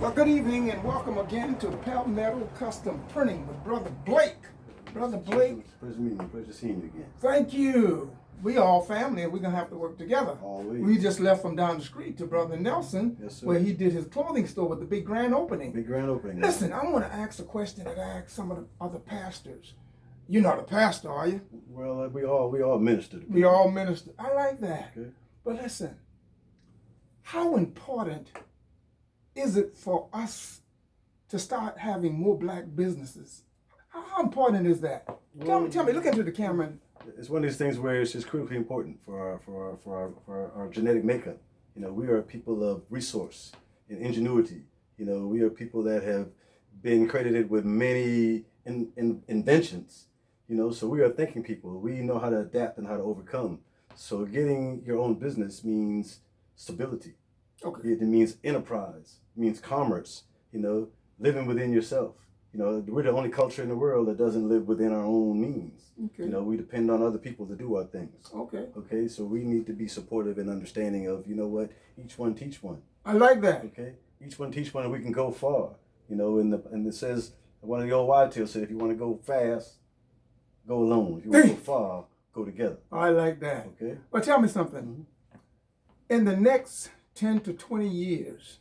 Well, good evening and welcome again to Palmetto Custom Printing with Brother Blake. Brother Blake. Pleasure meeting you. Pleasure seeing you again. Thank you. We all family and we're going to have to work together. Always. We just left from down the street to Brother Nelson, Yes, sir. where he did his clothing store with the big grand opening. Big grand opening. Listen, I want to ask a question that I asked some of the other pastors. You're not a pastor, are you? Well, we all minister. We all minister. I like that. Okay. But listen, how important is it for us to start having more black businesses? How important is that? Tell me, look into the camera. It's one of these things where it's just critically important for our genetic makeup. You know, we are people of resource and ingenuity. You know, we are people that have been credited with many inventions. You know, so we are thinking people. We know how to adapt and how to overcome. So getting your own business means stability. Okay. It means enterprise. It means commerce. You know, living within yourself. You know, we're the only culture in the world that doesn't live within our own means. Okay. You know, we depend on other people to do our things. Okay. Okay, so we need to be supportive and understanding of, you know what, each one teach one. I like that. Okay, each one teach one, and we can go far. You know, and it says, one of the old whitetails said, if you want to go fast, go alone. If you want to go far, go together. I like that. Okay. But tell me something. Mm-hmm. In the next 10 to 20 years,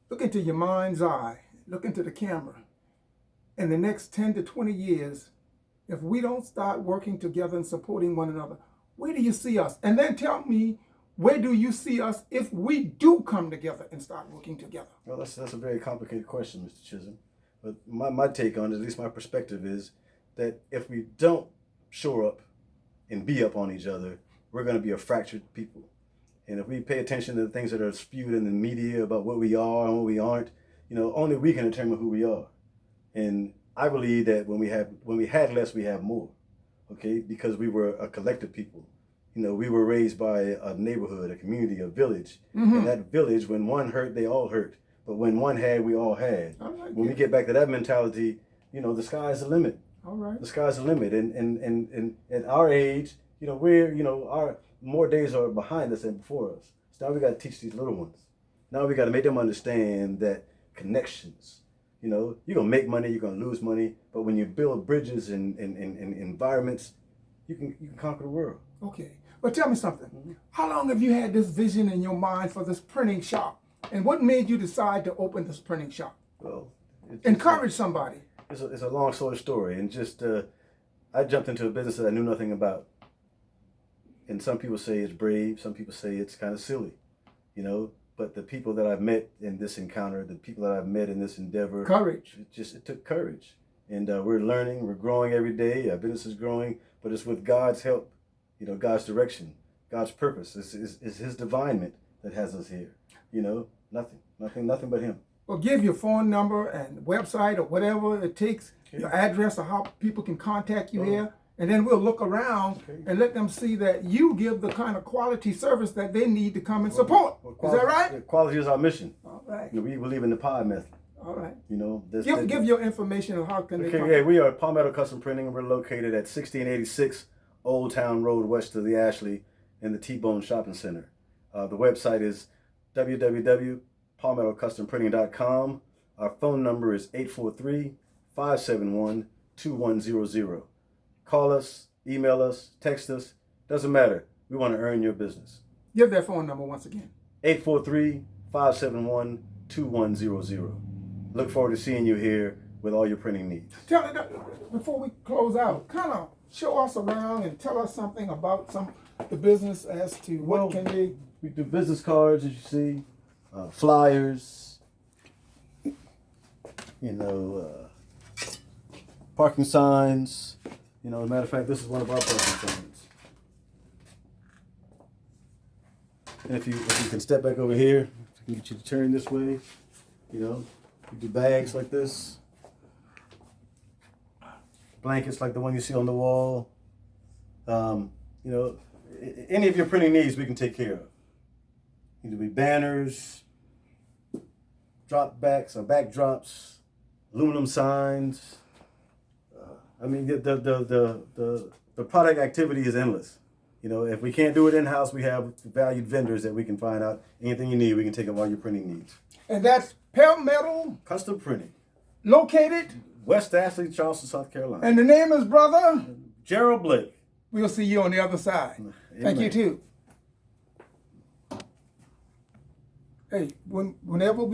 look into your mind's eye, look into the camera. In the next 10 to 20 years, if we don't start working together and supporting one another, where do you see us? And then tell me, where do you see us if we do come together and start working together? Well, that's a very complicated question, Mr. Chisholm. But my take on it, at least my perspective, is that if we don't shore up and be up on each other, we're going to be a fractured people. And if we pay attention to the things that are spewed in the media about what we are and what we aren't, you know, only we can determine who we are. And I believe that when we had less, we have more. Okay, because we were a collective people. You know, we were raised by a neighborhood, a community, a village. Mm-hmm. And that village, when one hurt, they all hurt. But when one had, we all had. When we get back to that mentality, you know, the sky's the limit. All right. The sky's the limit. And at our age, you know, our more days are behind us than before us. So now we got to teach these little ones. Now we got to make them understand that connections. You know, you're going to make money, you're going to lose money, but when you build bridges and environments, you can conquer the world. Okay. But tell me something. Mm-hmm. How long have you had this vision in your mind for this printing shop? And what made you decide to open this printing shop? Well, encourage somebody. It's a long sort of story. And just, I jumped into a business that I knew nothing about. And some people say it's brave, some people say it's kind of silly, you know. But the people that I've met in this encounter, the people that I've met in this endeavor, courage. It took courage, and we're learning, we're growing every day. Our business is growing, but it's with God's help, you know, God's direction, God's purpose. It's His divinement that has us here. You know, nothing but Him. Well, give your phone number and website or whatever it takes, okay. Your address or how people can contact you here. And then we'll look around and let them see that you give the kind of quality service that they need to come and support. Is that right? Yeah, quality is our mission. All right. You know, we believe in the PI method. All right. You know, give your information on how can they come. Yeah, we are Palmetto Custom Printing, and we're located at 1686 Old Town Road, west of the Ashley, in the T-Bone Shopping Center. The website is www.palmettocustomPrinting.com. Our phone number is 843-571-2100. Call us, email us, text us. Doesn't matter. We want to earn your business. Give that phone number once again. 843-571-2100. Look forward to seeing you here with all your printing needs. Before we close out, kind of show us around and tell us something about the business as to what can they... We do business cards, as you see, flyers, you know, parking signs. You know, as a matter of fact, this is one of our parking signs. And if you can step back over here, I can get you to turn this way. You know, we do bags like this, blankets like the one you see on the wall. You know, any of your printing needs we can take care of. Either be banners, drop backs or backdrops, aluminum signs. I mean, the product activity is endless. You know, if we can't do it in-house, we have valued vendors that we can find out anything you need, we can take up all your printing needs. And that's Palmetto, Custom Printing, located. West Ashley, Charleston, South Carolina. And the name is Brother. Gerald Blake. We'll see you on the other side. Thank you Amen. too. Hey, whenever we